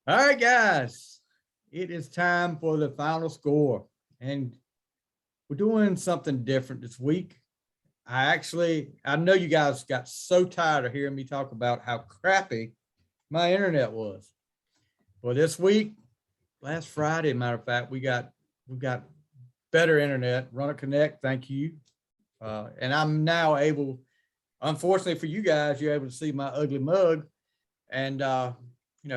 All right, guys, it is time for the final score. And we're doing something different this week. I know you guys got so tired of hearing me talk about how crappy my internet was. Well, this week, last Friday, matter of fact, we got better internet. Run a Connect, thank you. And I'm now able, unfortunately for you guys, you're able to see my ugly mug. And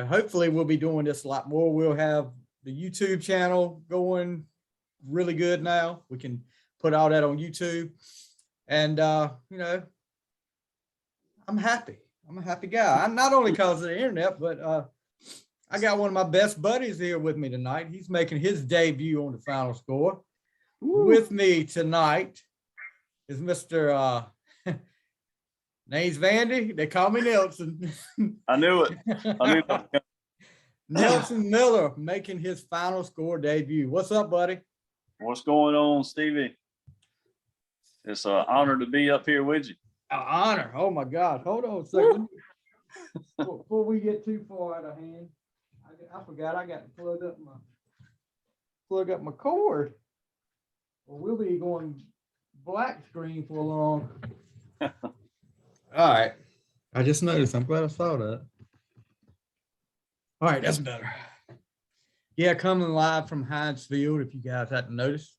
hopefully we'll be doing this a lot more. We'll have the YouTube channel going really good now. We can put all that on YouTube. And I'm happy. I'm a happy guy. I'm not only because of the internet, but I got one of my best buddies here with me tonight. He's making his debut on the final score. Woo. With me tonight is Mr. Name's Vandy. They call me Nelson. I knew it. Nelson Miller making his final score debut. What's up, buddy? What's going on, Stevie? It's an honor to be up here with you. An honor. Oh my God. Hold on a second. Before we get too far out of hand, I forgot I got to plug up my cord. Well, we'll be going black screen for long. All right. I just noticed. I'm glad I saw that. All right, that's better. Yeah, coming live from Heinz Field, if you guys hadn't noticed.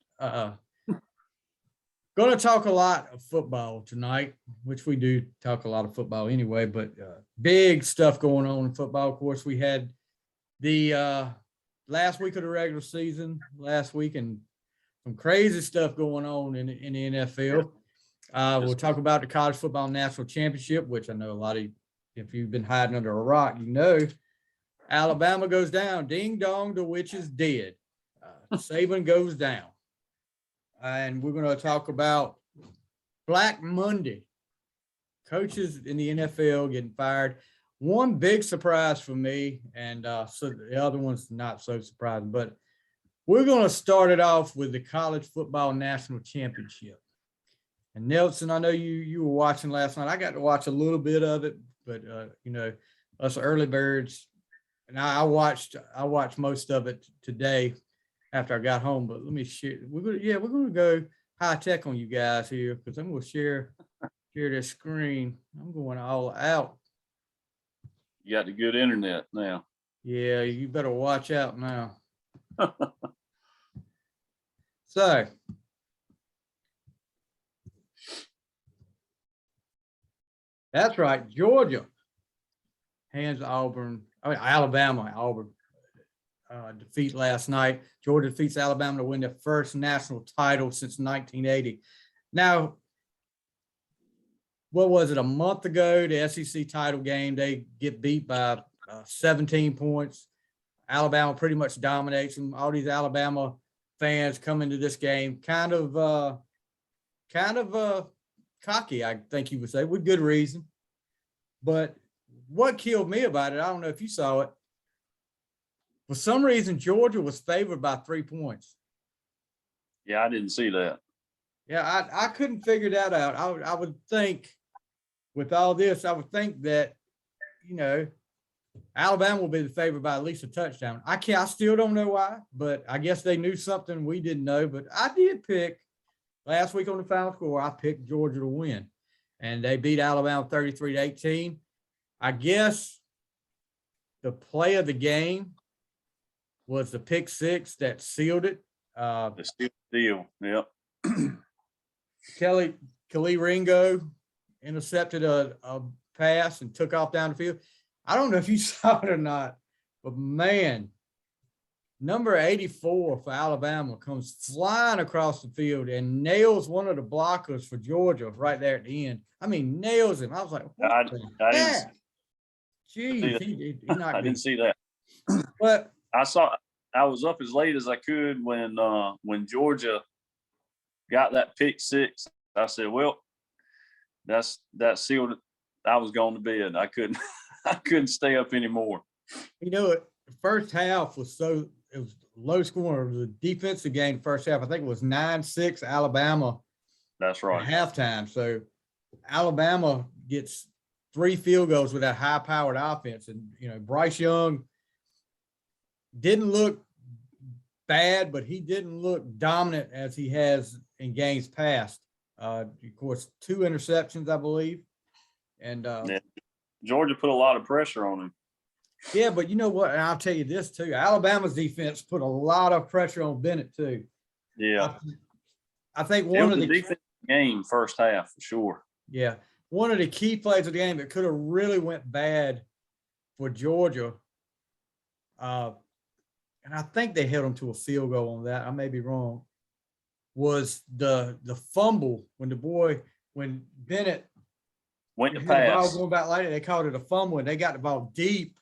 Going to talk a lot of football tonight, which we do talk a lot of football anyway, but big stuff going on in football. Of course, we had the last week of the regular season last week, and some crazy stuff going on in the NFL. We'll talk about the College Football National Championship, which I know a lot of you, if you've been hiding under a rock, you know, Alabama goes down. Ding dong, the witch is dead. Saban goes down. And we're going to talk about Black Monday. Coaches in the NFL getting fired. One big surprise for me, and so the other one's not so surprising, but we're going to start it off with the College Football National Championship. And Nelson, I know you were watching last night. I got to watch a little bit of it, but us early birds, and I watched most of it today after I got home. But let me share. We're gonna go high tech on you guys here, because I'm gonna share this screen. I'm going all out. You got the good internet now. Yeah, you better watch out now. So. That's right. Georgia hands Alabama defeat last night. Georgia defeats Alabama to win their first national title since 1980. Now, what was it, a month ago, the SEC title game, they get beat by 17 points. Alabama pretty much dominates them. All these Alabama fans come into this game kind of cocky, I think you would say, with good reason. But what killed me about it, I don't know if you saw it, for some reason, Georgia was favored by 3 points. Yeah, I didn't see that. Yeah, I couldn't figure that out. I would think with all this, I would think that, Alabama will be the favorite by at least a touchdown. I still don't know why, but I guess they knew something we didn't know. But I did pick last week on the final score, I picked Georgia to win, and they beat Alabama 33-18. I guess the play of the game was the pick six that sealed it. The deal, yep. Kelly Ringo intercepted a pass and took off down the field. I don't know if you saw it or not, but man, number 84 for Alabama comes flying across the field and nails one of the blockers for Georgia right there at the end. I mean, nails him. I was like, I didn't see that. But I was up as late as I could when Georgia got that pick six. I said, well, that sealed it. I was going to bed. I couldn't stay up anymore. The first half was it was low scoring. It was a defensive game first half. I think it was 9-6 Alabama. That's right. At halftime. So Alabama gets 3 field goals with that high-powered offense. And, Bryce Young, didn't look bad, but he didn't look dominant as he has in games past. Of course, 2 interceptions, I believe. And Yeah. Georgia put a lot of pressure on him. yeah, but you know what? And I'll tell you this too. Alabama's defense put a lot of pressure on Bennett too. Yeah. I think It one was of a the defensive game first half for sure. yeah, one of the key plays of the game that could have really went bad for Georgia. And I think they held them to a field goal on that. I may be wrong. Was the fumble when Bennett Went to had the ball pass. going back later, they called it a fumble, and they got the ball deep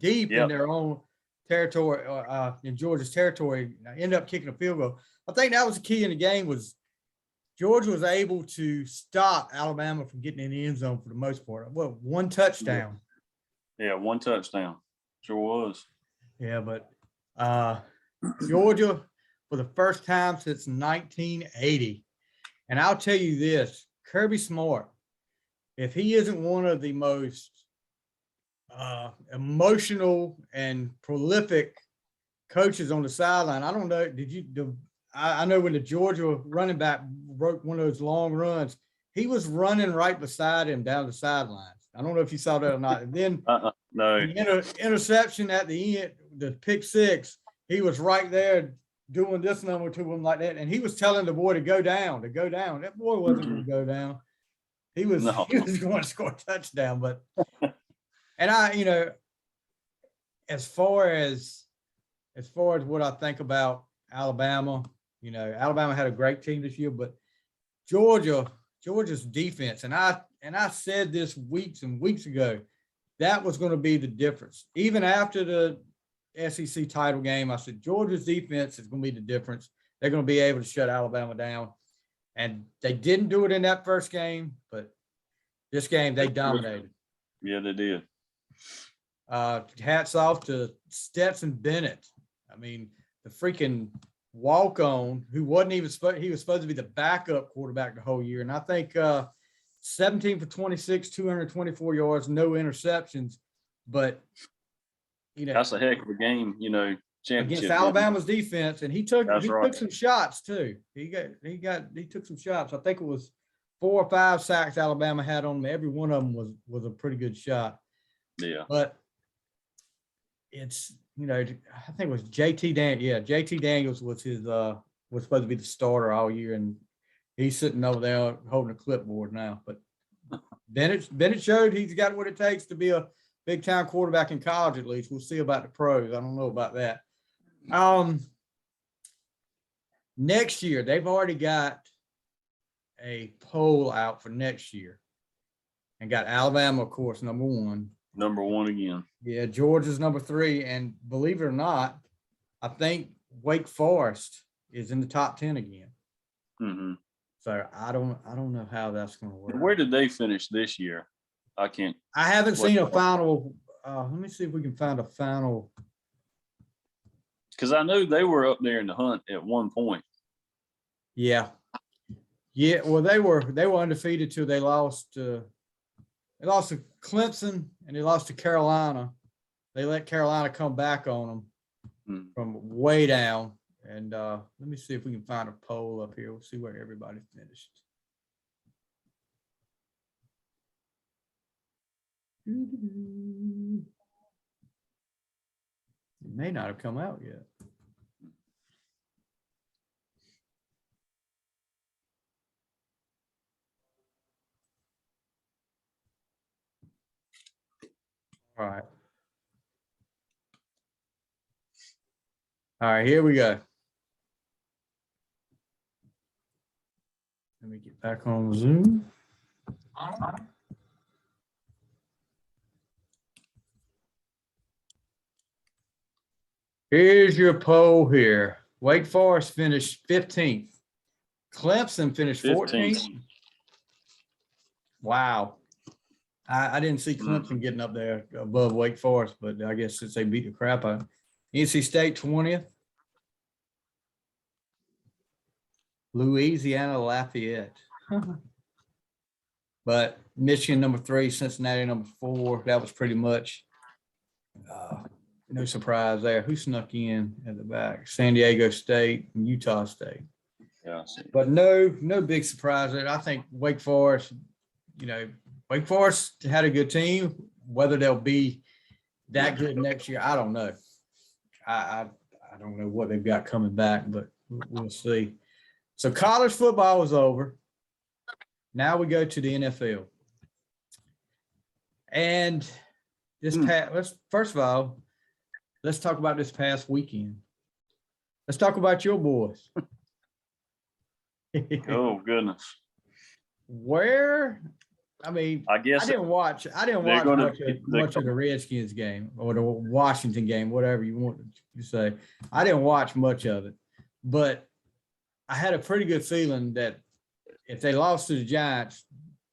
in Yep. their own territory, in Georgia's territory. End up kicking a field goal. I think that was the key in the game. Was Georgia was able to stop Alabama from getting in the end zone for the most part. Well, 1 touchdown. Yeah, 1 touchdown. Sure was. Yeah, but Georgia for the first time since 1980. And I'll tell you this, Kirby Smart, if he isn't one of the most emotional and prolific coaches on the sideline, I don't know. I know when the Georgia running back broke one of those long runs, he was running right beside him down the sidelines. I don't know if you saw that or not. And then no. the interception at the end, the pick 6, he was right there doing this number to him like that. And he was telling the boy to go down. That boy wasn't going to go down. He was going to score a touchdown. But, and as far as what I think about Alabama, Alabama had a great team this year, but Georgia's defense, and I said this weeks and weeks ago, that was going to be the difference. Even after the SEC title game, I said Georgia's defense is going to be the difference. They're going to be able to shut Alabama down, and they didn't do it in that first game, but this game they dominated. Yeah, they did. Hats off to Stetson Bennett. I mean, the freaking walk-on who wasn't even he was supposed to be the backup quarterback the whole year. And I think 17 for 26, 224 yards, no interceptions. But, that's a heck of a game, championship against Alabama's defense. And he took some shots too. He took some shots. I think it was 4 or 5 sacks Alabama had on him. Every one of them was a pretty good shot. Yeah. But it's, I think it was JT Daniels. Yeah, JT Daniels was supposed to be the starter all year, and he's sitting over there holding a clipboard now. But Bennett showed he's got what it takes to be a big time quarterback in college. At least we'll see about the pros. I don't know about that. Next year they've already got a poll out for next year, and got Alabama, of course, number 1. Number 1 again. Yeah, Georgia's number 3, and believe it or not, I think Wake Forest is in the top 10 again. Mm-hmm. So I don't know how that's going to work. Where did they finish this year? I haven't seen a final. Let me see if we can find a final. Because I know they were up there in the hunt at one point. Yeah. Well, they were undefeated till they lost. They lost to Clemson and they lost to Carolina. They let Carolina come back on them from way down. And let me see if we can find a poll up here. We'll see where everybody finished. It may not have come out yet. All right, here we go. Let me get back on Zoom. Here's your poll here. Wake Forest finished 15th. Clemson finished 14th. Wow. I didn't see Clemson getting up there above Wake Forest, but I guess since they beat the crap out of them. NC State 20th. Louisiana Lafayette. But Michigan number 3, Cincinnati number 4. That was pretty much no surprise there. Who snuck in at the back? San Diego State and Utah State. Yeah. But no big surprise there. I think Wake Forest, Wake Forest had a good team. Whether they'll be that good next year, I don't know. I don't know what they've got coming back, but we'll see. So college football was over. Now we go to the NFL. And first of all, let's talk about this past weekend. Let's talk about your boys. Oh goodness. I guess I didn't watch much of the Redskins game or the Washington game, whatever you want to say. I didn't watch much of it, but I had a pretty good feeling that if they lost to the Giants,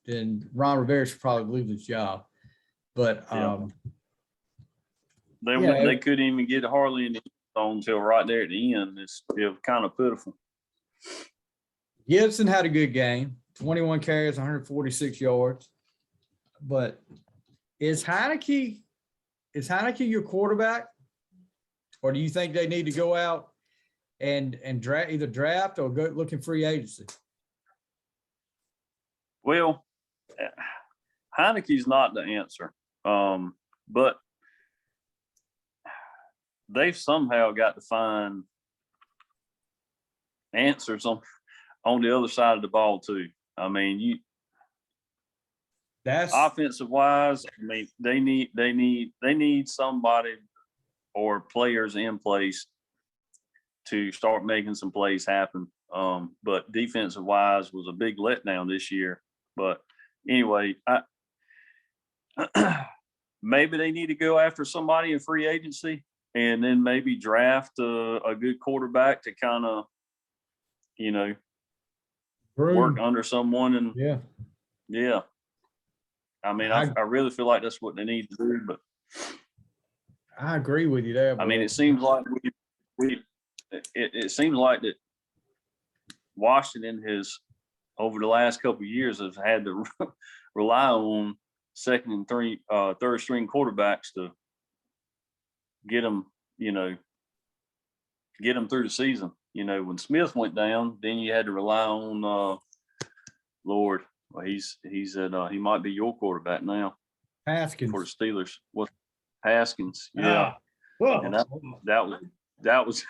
then Ron Rivera should probably lose his job. But they couldn't even get hardly any on until right there at the end. It was kind of pitiful. Gibson had a good game, 21 carries, 146 yards. But is Heineke your quarterback? Or do you think they need to go out and either draft or go looking free agency? Well, Heineke's not the answer. But they've somehow got to find answers on the other side of the ball too. I mean, that's offensive wise. I mean, they need somebody or players in place to start making some plays happen. But defensive wise was a big letdown this year. But anyway, maybe they need to go after somebody in free agency and then maybe draft a good quarterback to kind of, work under someone. And yeah. I mean, I really feel like that's what they need to do, but I agree with you there. Bro. I mean, it seems like it seems like that Washington has, over the last couple of years, has had to rely on second and third string quarterbacks to get them through the season. When Smith went down, then you had to rely on Lord. Well, he might be your quarterback now. Haskins for the Steelers. What Haskins? Yeah. And that was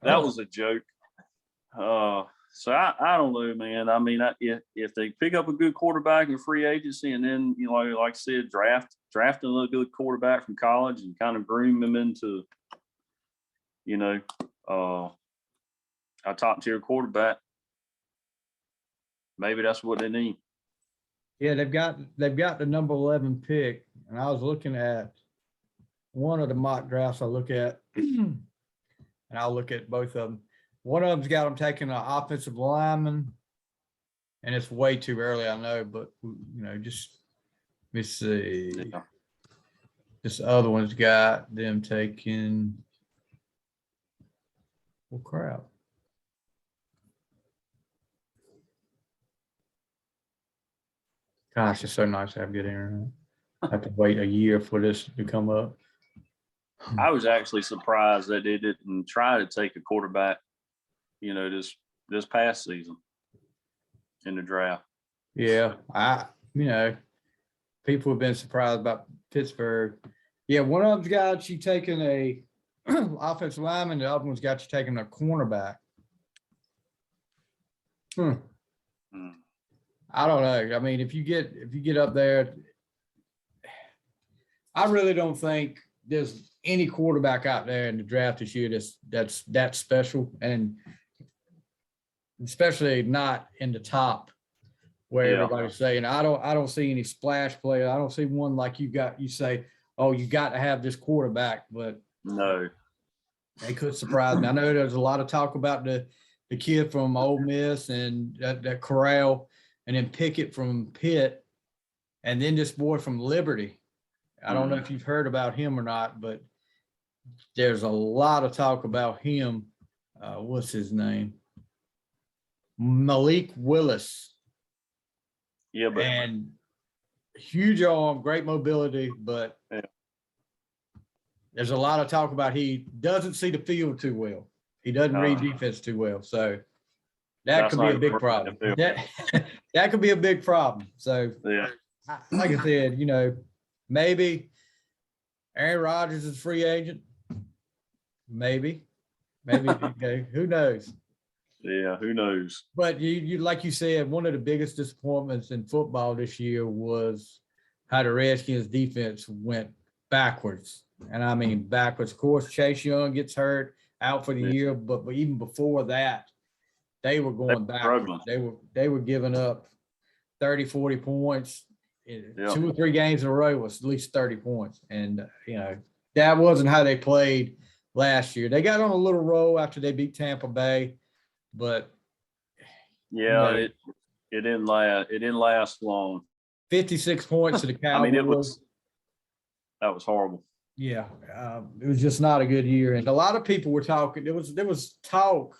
that was a joke. So I don't know, man. I mean, if they pick up a good quarterback in free agency, and then like I said, draft another good quarterback from college and kind of groom them into, a top tier quarterback. Maybe that's what they need. Yeah, they've got the number 11 pick, and I was looking at one of the mock drafts I look at, and I'll look at both of them. One of them's got them taking an offensive lineman, and it's way too early, I know, but just let me see. Yeah. This other one's got them taking. Well, crap. Gosh, it's so nice to have good internet. I have to wait a year for this to come up. I was actually surprised that they didn't try to take a quarterback, this past season in the draft. Yeah, people have been surprised about Pittsburgh. Yeah, one of them's got you taking a offensive lineman, the other one's got you taking a cornerback. I don't know. I mean, if you get up there, I really don't think there's any quarterback out there in the draft this year that's that special, and especially not in the top where everybody's saying. I don't see any splash player. I don't see one like you say, oh, you got to have this quarterback, but no, they could surprise me. I know there's a lot of talk about the kid from Ole Miss and that Corral, and then Pickett from Pitt, and then this boy from Liberty. I don't know if you've heard about him or not, but there's a lot of talk about him. What's his name? Malik Willis. Yeah, but and huge arm, great mobility, but there's a lot of talk about he doesn't see the field too well. He doesn't read defense too well. So that could be a big problem. That could be a big problem. So, yeah, like I said, maybe Aaron Rodgers is a free agent. Maybe, okay, who knows? Yeah, who knows? But you like you said, one of the biggest disappointments in football this year was how the Redskins defense went backwards. And I mean backwards. Of course, Chase Young gets hurt out for the year, but even before that, they were going backwards. They were giving up 30, 40 points. 2 or 3 games in a row was at least 30 points. And, that wasn't how they played last year. They got on a little roll after they beat Tampa Bay, but it didn't last. It didn't last long. 56 points to the Cowboys. I mean, that was horrible. Yeah, it was just not a good year. And a lot of people were talking. There was talk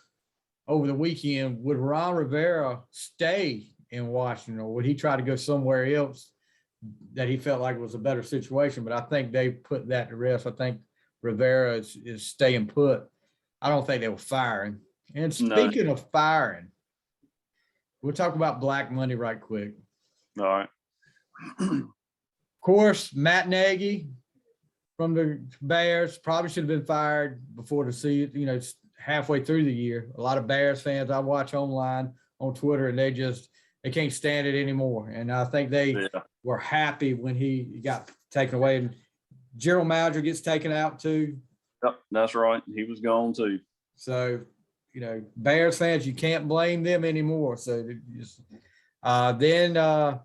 over the weekend, would Ron Rivera stay in Washington, or would he try to go somewhere else that he felt like was a better situation? But I think they put that to rest. I think Rivera is staying put. I don't think they were firing. And speaking of firing, we'll talk about Black Monday right quick. All right. Of course, Matt Nagy from the Bears probably should have been fired before the season, halfway through the year. A lot of Bears fans I watch online on Twitter, and they can't stand it anymore. And I think they were happy when he got taken away. And General Manager gets taken out too. Yep, that's right. He was gone too. So, Bears fans, you can't blame them anymore. So then, of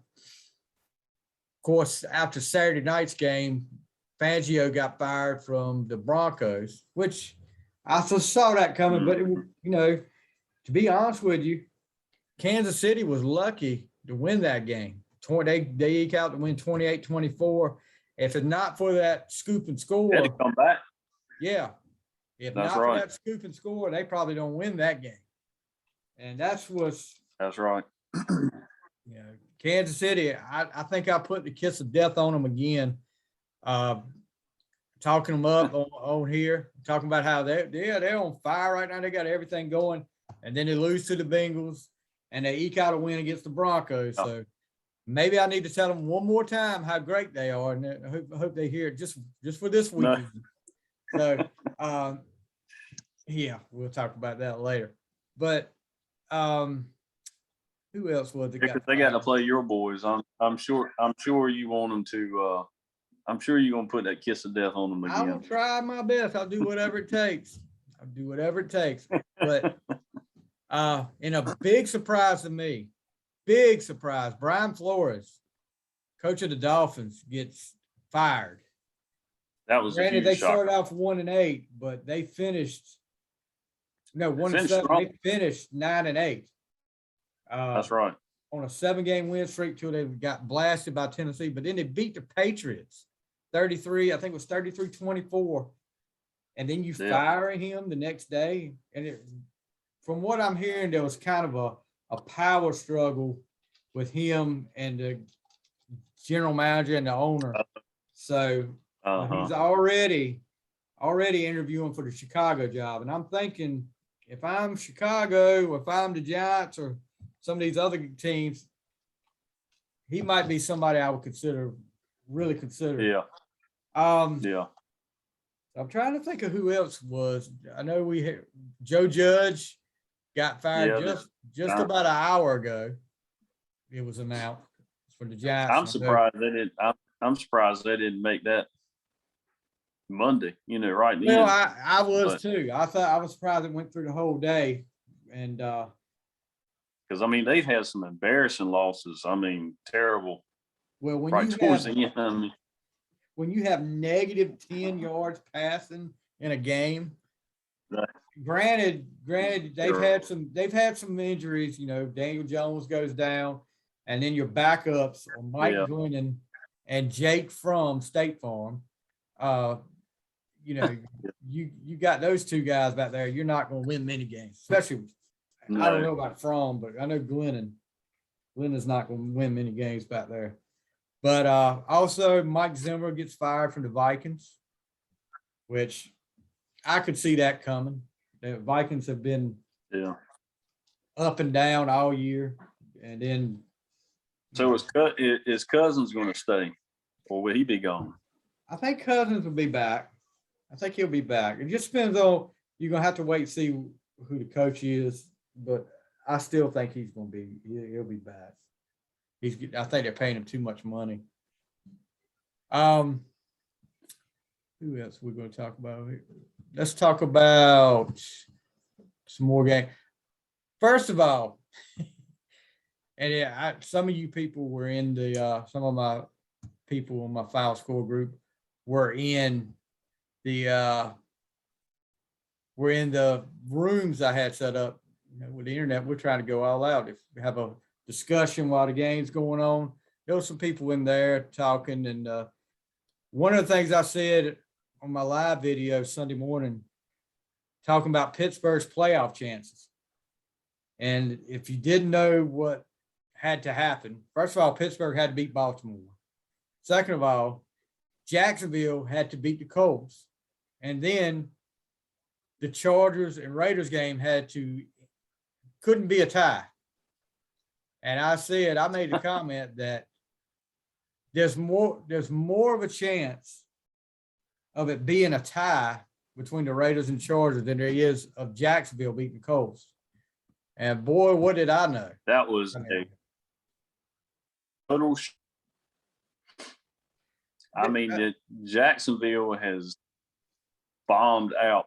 course, after Saturday night's game, Fangio got fired from the Broncos, which I just saw that coming. But, to be honest with you, Kansas City was lucky to win that game. They eke out to win 28-24. If it's not for that scoop and score. Had to come back. Yeah. If that's not for that scoop and score, they probably don't win that game. And that's right. Kansas City, I think I put the kiss of death on them again. Talking them up on here, talking about how they're on fire right now. They got everything going. And then they lose to the Bengals, and they eke out a win against the Broncos. Oh. So maybe I need to tell them one more time how great they are, and I hope they hear it just for this week. No. So, we'll talk about that later. But who else was it? They got to play your boys. I'm sure you want them to. I'm sure you're gonna put that kiss of death on them again. I will try my best. I'll do whatever it takes. But in a big surprise to me, Brian Flores, coach of the Dolphins, gets fired. That was granted. They started off 1-8, but they finished 1-7. They finished 9-8. That's right. On a 7-game win streak till they got blasted by Tennessee, but then they beat the Patriots 33. I think it was 33-24. And then you fire him the next day. And from what I'm hearing, there was kind of a power struggle with him and the general manager and the owner. So he's already interviewing for the Chicago job. And I'm thinking, if I'm Chicago, or if I'm the Giants or some of these other teams, he might be somebody I would really consider. Yeah. I'm trying to think of who else was. I know we had Joe Judge got fired just about an hour ago. It was announced for the Giants. I'm surprised they didn't. I'm surprised they didn't make that Monday. Right now. Well, I was too. I was surprised it went through the whole day, and because they've had some embarrassing losses. Terrible. Well, when you have negative 10 yards passing in a game, right. Granted, they've had some injuries. Daniel Jones goes down, and then your backups are Mike Glennon and Jake from State Farm. You got those two guys back there. You're not going to win many games, especially. No. I don't know about Fromm, but I know Glennon. Glennon's not going to win many games back there. But also, Mike Zimmer gets fired from the Vikings. which I could see that coming. The Vikings have been up and down all year, and then. So is Cousins going to stay, or will he be gone? I think Cousins will be back. I think he'll be back. It just depends on, you're gonna have to wait and see who the coach is, but I still think he's gonna be. He'll be back. I think they're paying him too much money. Who else we're going to talk about here? Let's talk about some more game. First of all, and yeah, some of you people were in the some of my people in my file score group were in the rooms I had set up. With the internet, we're trying to go all out. If we have a discussion while the game's going on, there were some people in there talking, and one of the things I said on my live video Sunday morning, talking about Pittsburgh's playoff chances. And if you didn't know what had to happen, first of all, Pittsburgh had to beat Baltimore. Second of all, Jacksonville had to beat the Colts. And then the Chargers and Raiders game couldn't be a tie. And I made the comment that there's more of a chance of it being a tie between the Raiders and Chargers than there is of Jacksonville beating the Colts. And boy, what did I know? That was a total. That Jacksonville has bombed out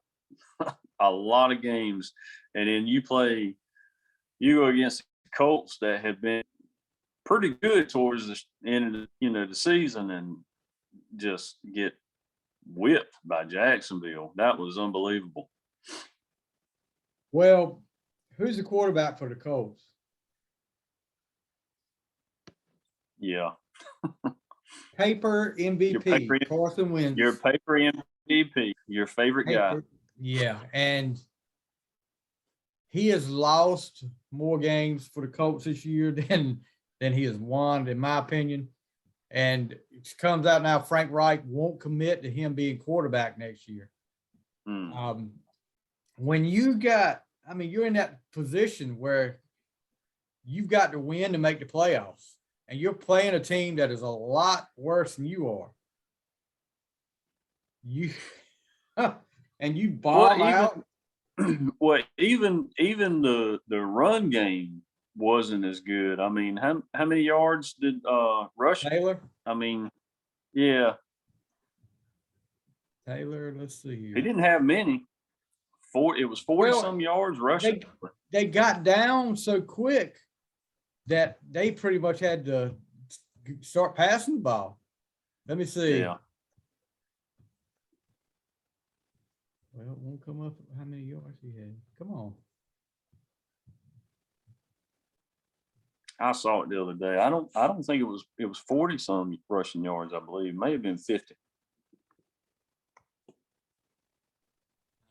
a lot of games, and then you go against the Colts that have been pretty good towards the end of the season, and just get whipped by Jacksonville. That was unbelievable. Well, who's the quarterback for the Colts? Yeah. Paper MVP, Carson Wentz. Your paper MVP, your favorite guy. Yeah, and he has lost more games for the Colts this year than he has won, in my opinion. And it comes out now Frank Reich won't commit to him being quarterback next year. When you're in that position where you've got to win to make the playoffs, and you're playing a team that is a lot worse than you are. And you bomb out. Well, even the run game wasn't as good. I mean, how many yards did Rush? Taylor? I mean, yeah. Taylor, let's see here. He didn't have many. It was 40-some yards rushing. They got down so quick that they pretty much had to start passing the ball. Let me see. Yeah. Well, it won't come up how many yards he had. Come on. I saw it the other day. I don't think it was 40-some rushing yards, I believe. It may have been 50.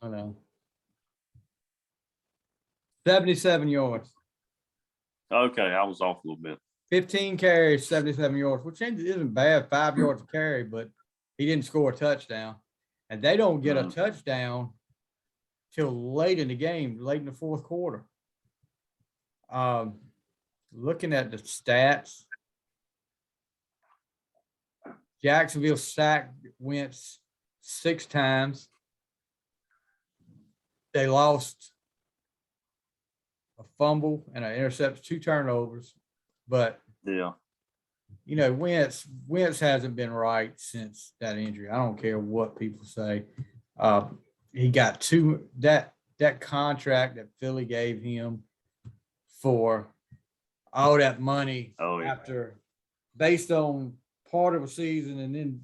I know. 77 yards. Okay, I was off a little bit. 15 carries, 77 yards, which isn't bad, 5 yards a carry, but he didn't score a touchdown. And they don't get a touchdown till late in the game, late in the fourth quarter. Looking at the stats, Jacksonville sacked Wentz 6 times. They lost a fumble and an interception, 2 turnovers. But yeah, Wentz hasn't been right since that injury. I don't care what people say. He got that contract that Philly gave him for all that money after, based on part of a season, and then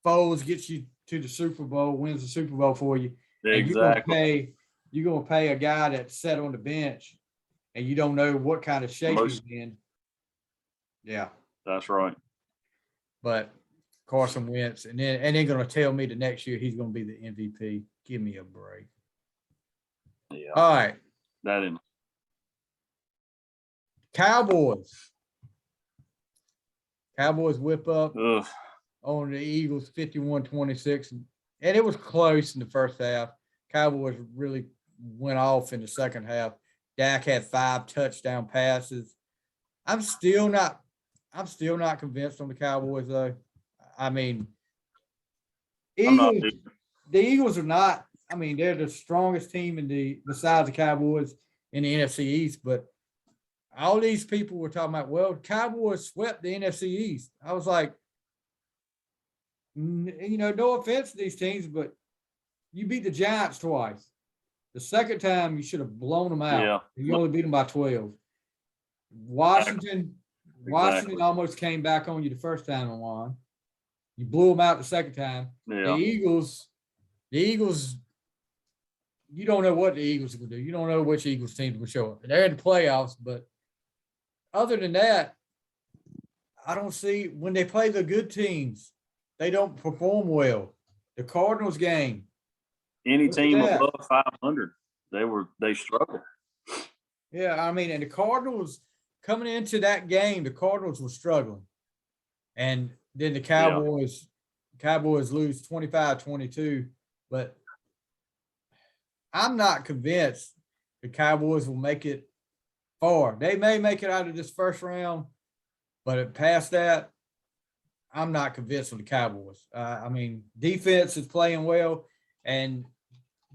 Foles gets you to the Super Bowl, wins the Super Bowl for you. Exactly. You're gonna pay a guy that's sat on the bench and you don't know what kind of shape he's in. Yeah. That's right. But Carson Wentz, and they're gonna tell me the next year he's gonna be the MVP. Give me a break. Yeah. All right. That in. Cowboys whip up on the Eagles 51-26. and it was close in the first half. Cowboys really went off in the second half. Dak had 5 touchdown passes. I'm still not convinced on the Cowboys though. I mean, I'm not Eagles, the Eagles are not. I mean, they're the strongest team besides the Cowboys in the NFC East. But all these people were talking about, well, Cowboys swept the NFC East. I was like, no offense to these teams, but you beat the Giants twice. The second time you should have blown them out. Yeah. You only beat them by 12. Washington almost came back on you the first time and won. You blew them out the second time. Yeah. The Eagles, you don't know what the Eagles are going to do. You don't know which Eagles team will show up. They're in the playoffs, but other than that, I don't see when they play the good teams, they don't perform well. The Cardinals game. Any team above 500, they struggle. Yeah, I mean, and the Cardinals coming into that game, the Cardinals were struggling. And then the Cowboys lose 25-22, but I'm not convinced the Cowboys will make it far. They may make it out of this first round, but past that, I'm not convinced of the Cowboys. I mean, defense is playing well, and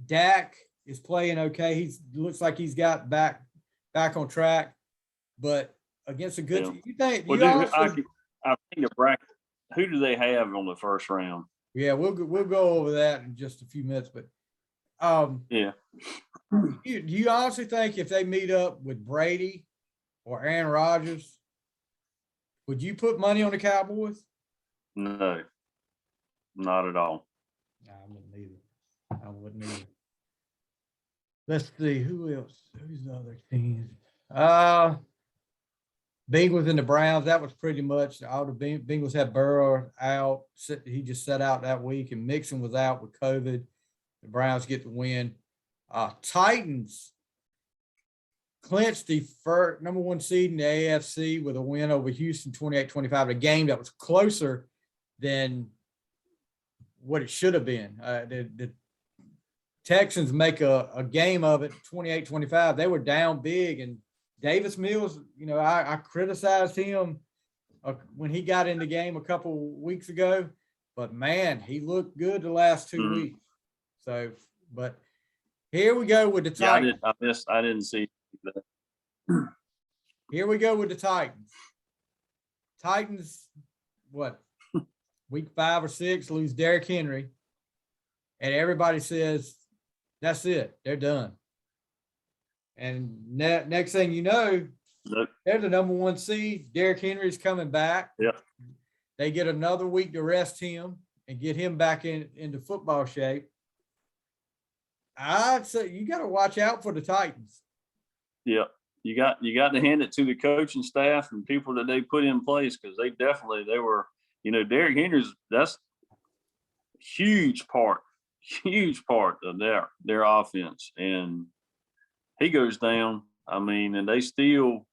Dak is playing okay. He looks like he's got back on track, but against a good team, you think? Well, I think the bracket. Who do they have on the first round? Yeah, we'll go over that in just a few minutes, but yeah. Do you honestly think if they meet up with Brady or Aaron Rodgers, would you put money on the Cowboys? No, not at all. No, I wouldn't either. Let's see who else. Who's the other teams? Bengals and the Browns. That was pretty much all the Bengals had Burrow out. He just sat out that week, and Mixon was out with COVID. The Browns get the win. Titans clinched the number 1 seed in the AFC with a win over Houston 28-25, a game that was closer than what it should have been. The Texans make a game of it, 28-25. They were down big, and Davis Mills, I criticized him when he got in the game a couple weeks ago, but man, he looked good the last 2 weeks. So, but here we go with the Titans. I didn't see that. Here we go with the Titans. Titans, week 5 or 6, lose Derrick Henry, and everybody says that's it. They're done. And next thing you know, they're the number 1 seed. Derrick Henry's coming back. Yeah. They get another week to rest him and get him back into football shape. I'd say you got to watch out for the Titans. Yeah, you got to hand it to the coaching staff and people that they put in place, because they were, Derrick Henry's, that's huge part of their offense, and he goes down. I mean, and they still,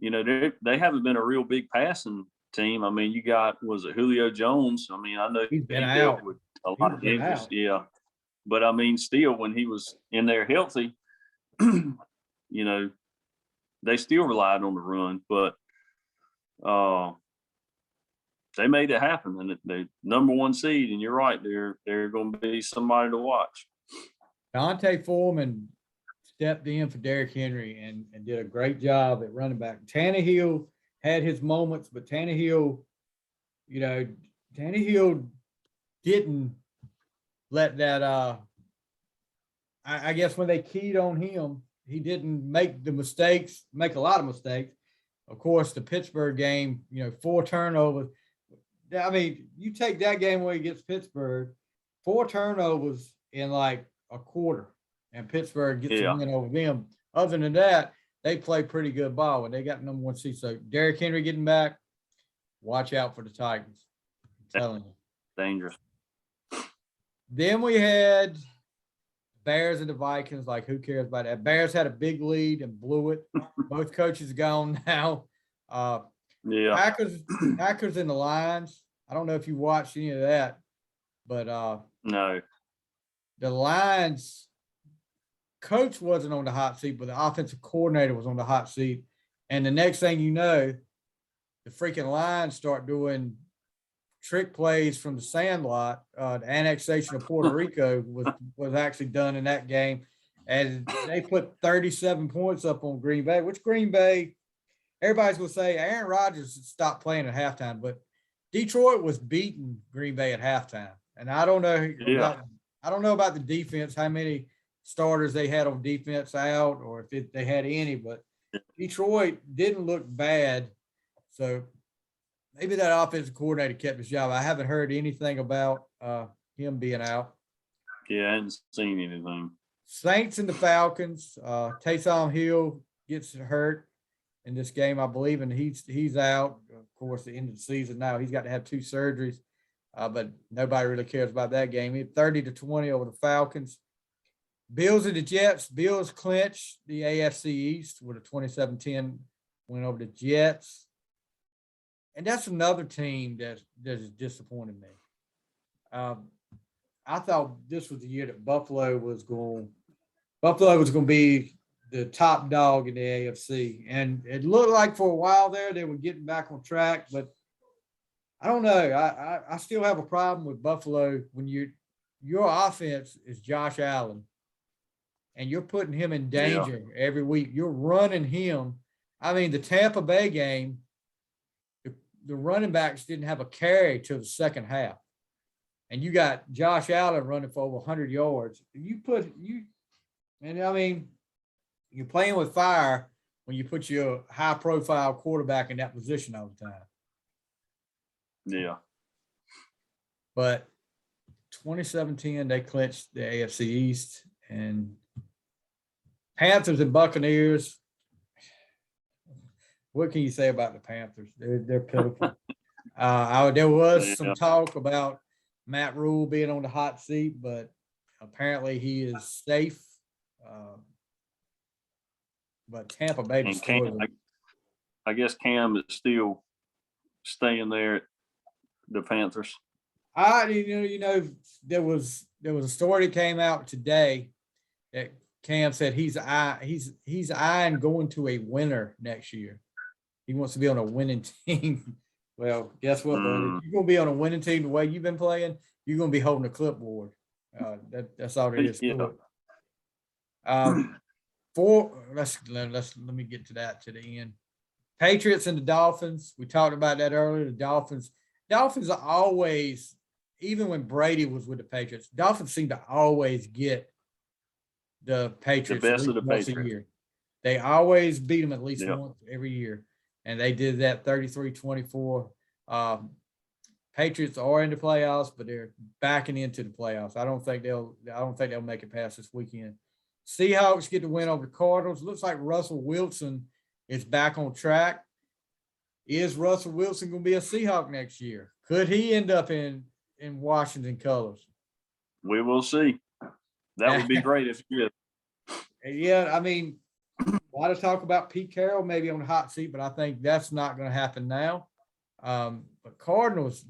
they haven't been a real big passing team. I mean, you got, was it Julio Jones? I mean, I know he's been out with a lot of injuries. Yeah. But I mean, still, when he was in there healthy, they still relied on the run. But they made it happen, and they number 1 seed. And you're right, they're going to be somebody to watch. Dante Foreman stepped in for Derrick Henry and did a great job at running back. Tannehill had his moments, but Tannehill didn't let that I guess when they keyed on him, he didn't make a lot of mistakes. Of course, the Pittsburgh game, 4 turnovers. I mean, you take that game away against Pittsburgh, 4 turnovers in like a quarter, and Pittsburgh gets a win over them. Other than that, they play pretty good ball, and they got number 1 seed. So Derrick Henry getting back, watch out for the Titans. I'm telling you. Dangerous. Then we had Bears and the Vikings. Like, who cares about that? Bears had a big lead and blew it. Both coaches gone now. Yeah. Packers and the Lions. I don't know if you watched any of that, But No. the Lions coach wasn't on the hot seat, but the offensive coordinator was on the hot seat. And the next thing you know, the freaking Lions start doing trick plays from the sandlot. The annexation of Puerto Rico was actually done in that game. And they put 37 points up on Green Bay, which Green Bay, everybody's going to say Aaron Rodgers stopped playing at halftime, but Detroit was beating Green Bay at halftime. And I don't know about the defense, how many starters they had on defense out, or if they had any, but Detroit didn't look bad. So maybe that offensive coordinator kept his job. I haven't heard anything about him being out. Yeah, I hadn't seen anything. Saints and the Falcons. Taysom Hill gets hurt in this game, I believe, and he's out. Of course, the end of the season now. He's got to have 2 surgeries, but nobody really cares about that game. He had 30-20 over the Falcons. Bills and the Jets. Bills clinched the AFC East with a 27-10 win over the Jets. And that's another team that has disappointed me. I thought this was the year that Buffalo was going to be the top dog in the AFC. And it looked like for a while there they were getting back on track, but I don't know. I still have a problem with Buffalo when your offense is Josh Allen and you're putting him in danger every week. You're running him. I mean, the Tampa Bay game, the running backs didn't have a carry till the second half. And you got Josh Allen running for over 100 yards. And I mean, you're playing with fire when you put your high-profile quarterback in that position all the time. Yeah. But 2017, they clinched the AFC East. And Panthers and Buccaneers, what can you say about the Panthers? They're pitiful. There was some talk about Matt Rule being on the hot seat, but apparently he is safe. But Tampa Bay destroyed them. I guess Cam is still staying there at the Panthers. There was a story that came out today that Cam said he's eyeing going to a winner next year. He wants to be on a winning team. Well, guess what, buddy? If you're going to be on a winning team the way you've been playing, you're going to be holding a clipboard. That's all there is to it. Let me get to that to the end. Patriots and the Dolphins. We talked about that earlier. The Dolphins are always, even when Brady was with the Patriots, Dolphins seem to always get the Patriots the best of the Patriots a year. They always beat them at least once every year. And they did that 33-24. Patriots are in the playoffs, but they're backing into the playoffs. I don't think they'll make it past this weekend. Seahawks get the win over the Cardinals. Looks like Russell Wilson is back on track. Is Russell Wilson going to be a Seahawk next year? Could he end up in Washington colors? We will see. That would be great if he did. Yeah, I mean, a lot of talk about Pete Carroll maybe on the hot seat, but I think that's not going to happen now. But Cardinals,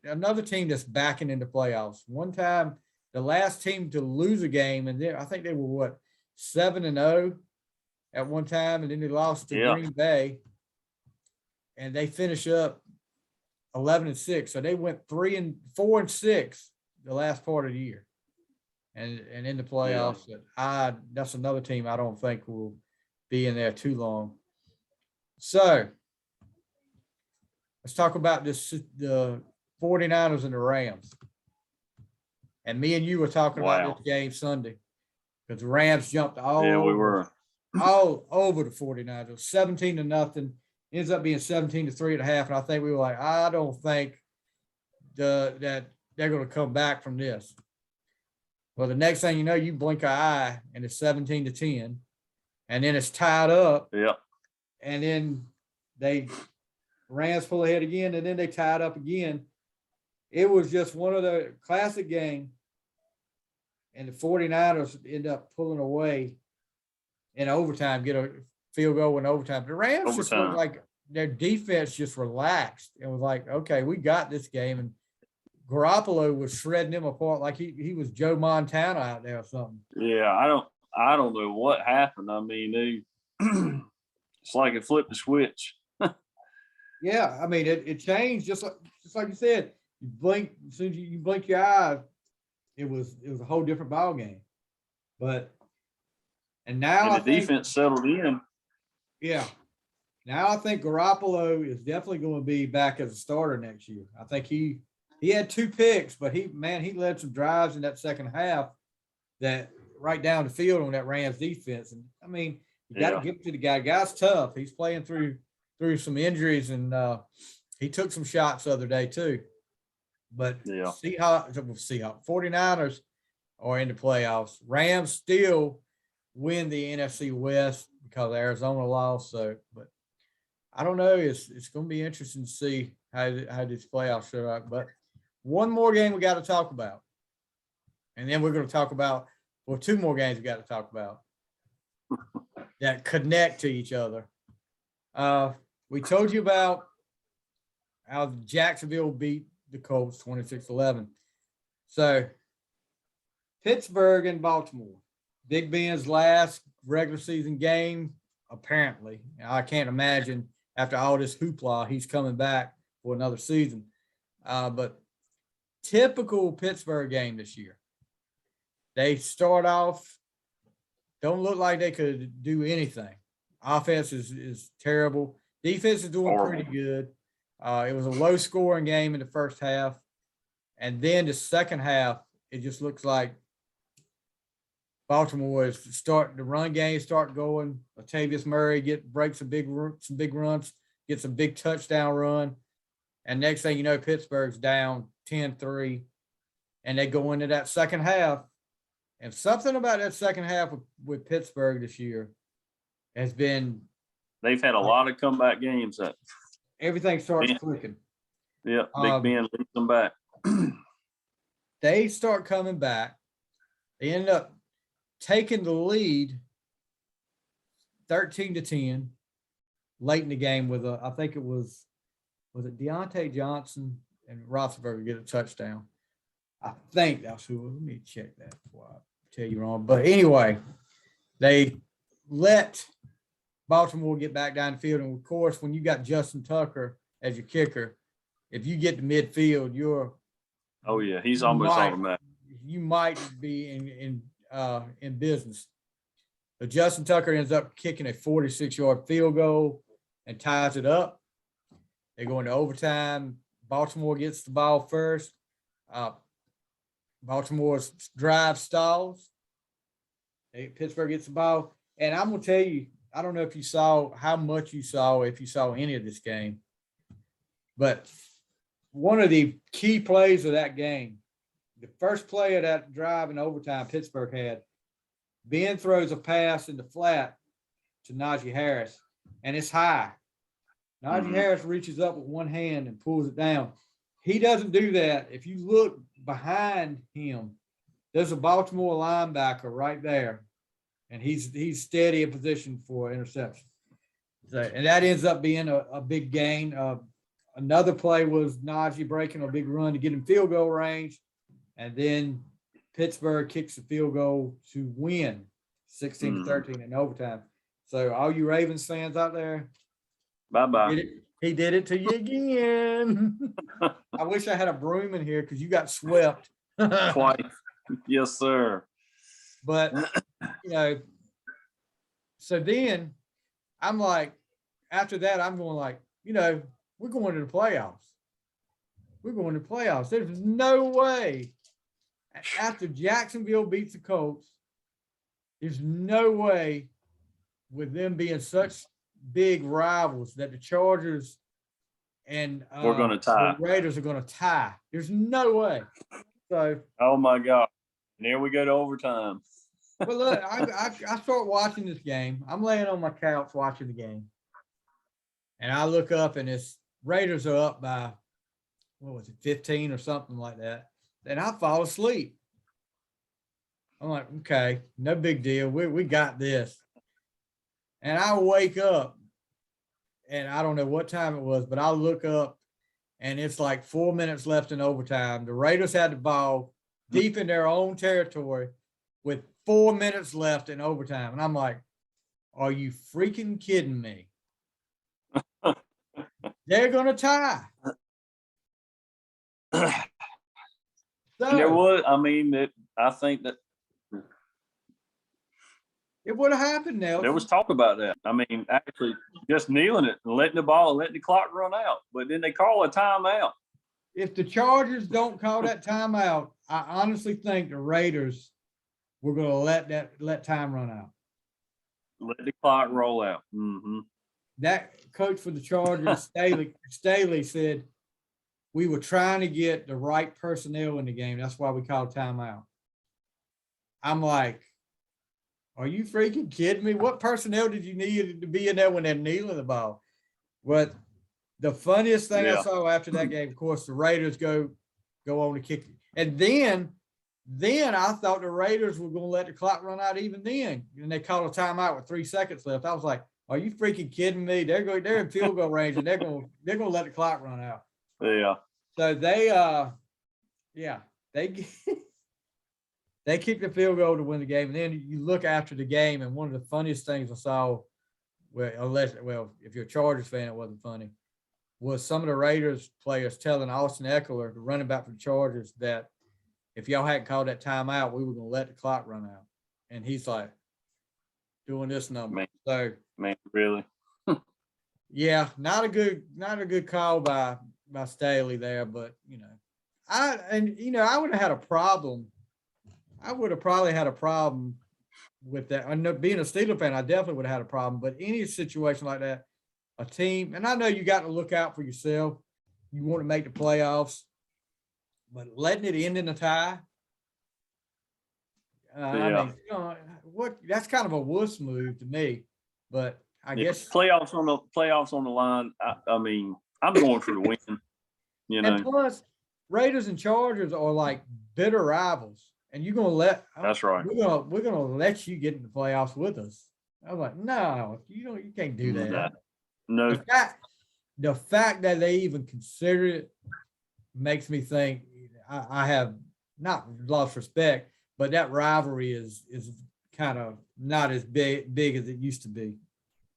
another team that's backing into playoffs. One time, the last team to lose a game, and I think they were 7-0 at one time, and then they lost to Green Bay, and they finish up 11-6. So they went 4-6 the last part of the year, and in the playoffs. That's another team I don't think will be in there too long. So let's talk about the 49ers and the Rams. And me and you were talking about this game Sunday because the Rams jumped all over the 49ers. It was 17-0. Ends up being 17-3 at half. And I think we were like, I don't think that they're going to come back from this. Well, the next thing you know, you blink an eye and it's 17-10. And then it's tied up. Yeah. And then Rams pull ahead again, and then they tied up again. It was just one of the classic game. And the 49ers end up pulling away in overtime, get a field goal in overtime. The Rams just looked like their defense just relaxed and was like, okay, we got this game. And Garoppolo was shredding them apart like he was Joe Montana out there or something. Yeah, I don't know what happened. I mean, it's like it flipped the switch. Yeah, I mean it changed just like you said. You blink as soon as you blink your eyes, it was a whole different ball game. But now And the defense settled in. yeah. Now I think Garoppolo is definitely going to be back as a starter next year. I think he had 2 picks, but he led some drives in that second half that right down the field on that Rams defense. And I mean, you got to give it to the guy. Guy's tough. He's playing through some injuries, and he took some shots the other day too. But Seahawks 49ers are in the playoffs. Rams still win the NFC West because Arizona lost. So, but I don't know. It's going to be interesting to see how this playoffs show up. But one more game we got to talk about, and then we're going to talk about 2 more games we got to talk about that connect to each other. We told you about how Jacksonville beat the Colts 26-11. So Pittsburgh and Baltimore, Big Ben's last regular season game, apparently. I can't imagine after all this hoopla, he's coming back for another season. But typical Pittsburgh game this year. They start off, don't look like they could do anything. Offense is terrible. Defense is doing pretty good. It was a low-scoring game in the first half. And then the second half, it just looks like Baltimore is the run game start going. Latavius Murray breaks some big runs, gets a big touchdown run. And next thing you know, Pittsburgh's down 10-3. And they go into that second half. And something about that second half with Pittsburgh this year has been. They've had a lot of comeback games. Everything starts clicking. Yeah, Big Ben leads them back. They start coming back. They end up taking the lead 13-10 late in the game with I think it was it Deontay Johnson and Roethlisberger get a touchdown. I think that's who. Let me check that before I tell you wrong. But anyway, they let Baltimore get back down the field. And of course, when you got Justin Tucker as your kicker, if you get to midfield, he's almost automatic. You might be in business. But Justin Tucker ends up kicking a 46-yard field goal and ties it up. They go into overtime. Baltimore gets the ball first. Baltimore's drive stalls. Pittsburgh gets the ball. And I'm going to tell you, I don't know if you saw if you saw any of this game. But one of the key plays of that game, the first play of that drive in overtime Pittsburgh had, Ben throws a pass in the flat to Najee Harris, and it's high. Najee Harris reaches up with one hand and pulls it down. He doesn't do that. If you look behind him, there's a Baltimore linebacker right there, and he's steady in position for interception. So, and that ends up being a big gain. Another play was Najee breaking a big run to get him field goal range, and then Pittsburgh kicks the field goal to win 16-13 in overtime. So all you Ravens fans out there, bye-bye. He did it to you again. I wish I had a broom in here because you got swept. Twice. Yes, sir. But, so then I'm like, after that, I'm going like, we're going to the playoffs. We're going to the playoffs. There's no way. After Jacksonville beats the Colts, there's no way with them being such big rivals that the Chargers and we're going to tie. The Raiders are going to tie. There's no way. So, oh my God, and here we go to overtime. But look, I start watching this game. I'm laying on my couch watching the game, and I look up and it's Raiders are up by 15 or something like that. And I fall asleep. I'm like, okay, no big deal. We got this. And I wake up, and I don't know what time it was, but I look up, and it's like 4 minutes left in overtime. The Raiders had the ball deep in their own territory with 4 minutes left in overtime. And I'm like, are you freaking kidding me? They're going to tie. There So was, I mean, I think that it would have happened, Nelson. there was talk about that. I mean, actually just kneeling it and letting the clock run out. But then they call a timeout. If the Chargers don't call that timeout, I honestly think the Raiders were going to let time run out. Let the clock roll out. Mm-hmm. That coach for the Chargers, Staley said, we were trying to get the right personnel in the game. That's why we called timeout. I'm like, are you freaking kidding me? What personnel did you need to be in there when they're kneeling the ball? But the funniest thing I saw after that game, of course, the Raiders go on to kick. And then I thought the Raiders were going to let the clock run out even then. And they called a timeout with 3 seconds left. I was like, are you freaking kidding me? They're in field goal range and they're going to let the clock run out. Yeah. So they kicked the field goal to win the game. And then you look after the game, and one of the funniest things I saw, if you're a Chargers fan, it wasn't funny, was some of the Raiders players telling Austin Eckler, the running back for the Chargers, that if y'all hadn't called that timeout, we were going to let the clock run out. And he's like, doing this number. Man, really? Yeah, not a good call by Staley there, but I would have had a problem. I would have probably had a problem with that. I know, being a Steeler fan, I definitely would have had a problem. But any situation like that, a team, and I know you got to look out for yourself. You want to make the playoffs, but letting it end in a tie. I mean, that's kind of a wuss move to me. But I guess playoffs on the line. I mean, I'm going for the win. And plus, Raiders and Chargers are like bitter rivals, and you're gonna let. That's right. We're gonna let you get in the playoffs with us. I was like, no, you can't do that. No. The fact that they even consider it makes me think I have not lost respect, but that rivalry is kind of not as big as it used to be.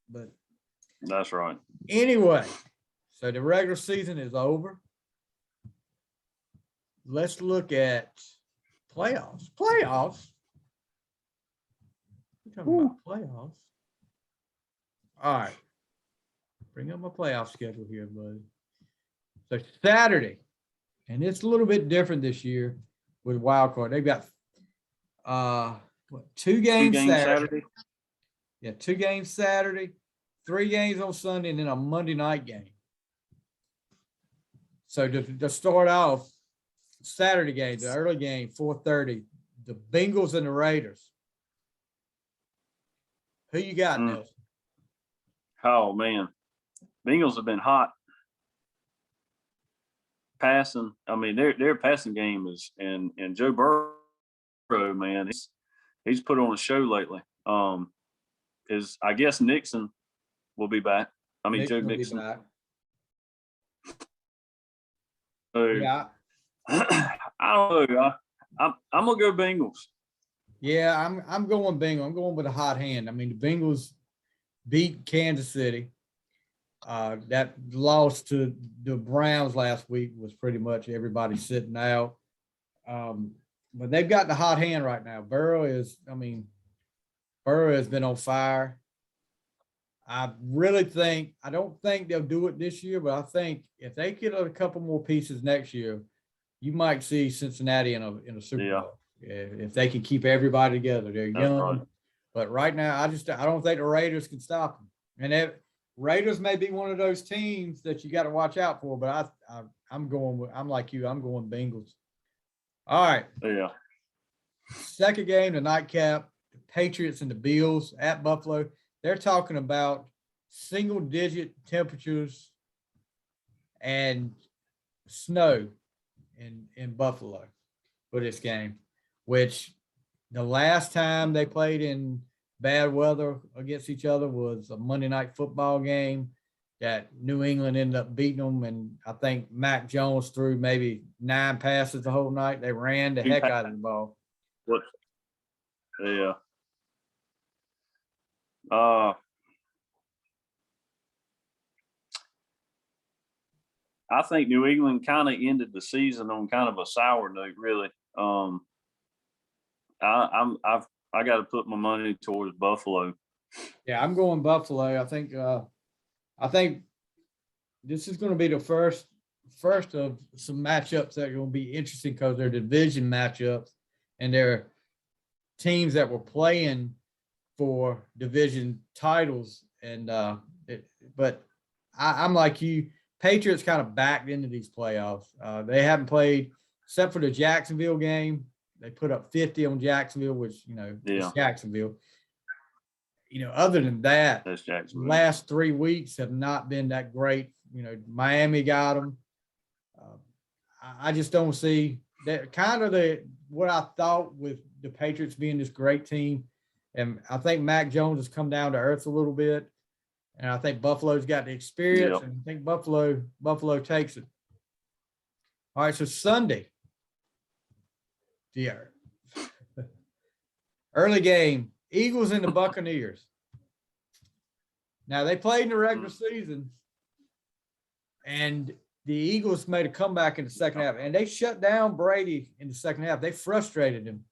But that's right. Anyway, so the regular season is over. Let's look at playoffs. We're talking about playoffs. All right. Bring up my playoff schedule here, buddy. So Saturday, and it's a little bit different this year with wild card. They've got 2 games Saturday. Yeah, 2 games Saturday, 3 games on Sunday, and then a Monday night game. So to start off, Saturday game, the early game, 4:30, the Bengals and the Raiders. Who you got, Nelson? Oh, man. Bengals have been hot. Passing. I mean, their passing game is, and Joe Burrow, man, he's put on a show lately. I guess Nixon will be back. I mean, Joe Mixon. So, yeah. I don't know. I'm gonna go Bengals. Yeah, I'm going Bengals. I'm going with a hot hand. I mean, the Bengals beat Kansas City. That loss to the Browns last week was pretty much everybody sitting out. But they've got the hot hand right now. Burrow has been on fire. I don't think they'll do it this year, but I think if they get a couple more pieces next year, you might see Cincinnati in a Super Bowl. Yeah, if they can keep everybody together. They're young. Right. But right now, I don't think the Raiders can stop them. And Raiders may be one of those teams that you got to watch out for, but I'm like you. I'm going Bengals. All right. Yeah. Second game, the nightcap, the Patriots and the Bills at Buffalo. They're talking about single-digit temperatures and snow in Buffalo for this game, which the last time they played in bad weather against each other was a Monday night football game. that New England ended up beating them. And I think Mac Jones threw maybe 9 passes the whole night. They ran the heck out of the ball. What? Yeah. I think New England kind of ended the season on kind of a sour note, really. I got to put my money towards Buffalo. Yeah, I'm going Buffalo. I think this is going to be the first of some matchups that are going to be interesting because they're division matchups and they're teams that were playing for division titles. And but I'm like you. Patriots kind of backed into these playoffs. They haven't played except for the Jacksonville game. They put up 50 on Jacksonville, which, it's Jacksonville. Other than that, the last 3 weeks have not been that great. Miami got them. I just don't see that kind of what I thought with the Patriots being this great team. And I think Mac Jones has come down to earth a little bit. And I think Buffalo's got the experience, and I think Buffalo takes it. All right, so Sunday. Yeah. Early game, Eagles and the Buccaneers. Now, they played in the regular season, and the Eagles made a comeback in the second half, and they shut down Brady in the second half. They frustrated him.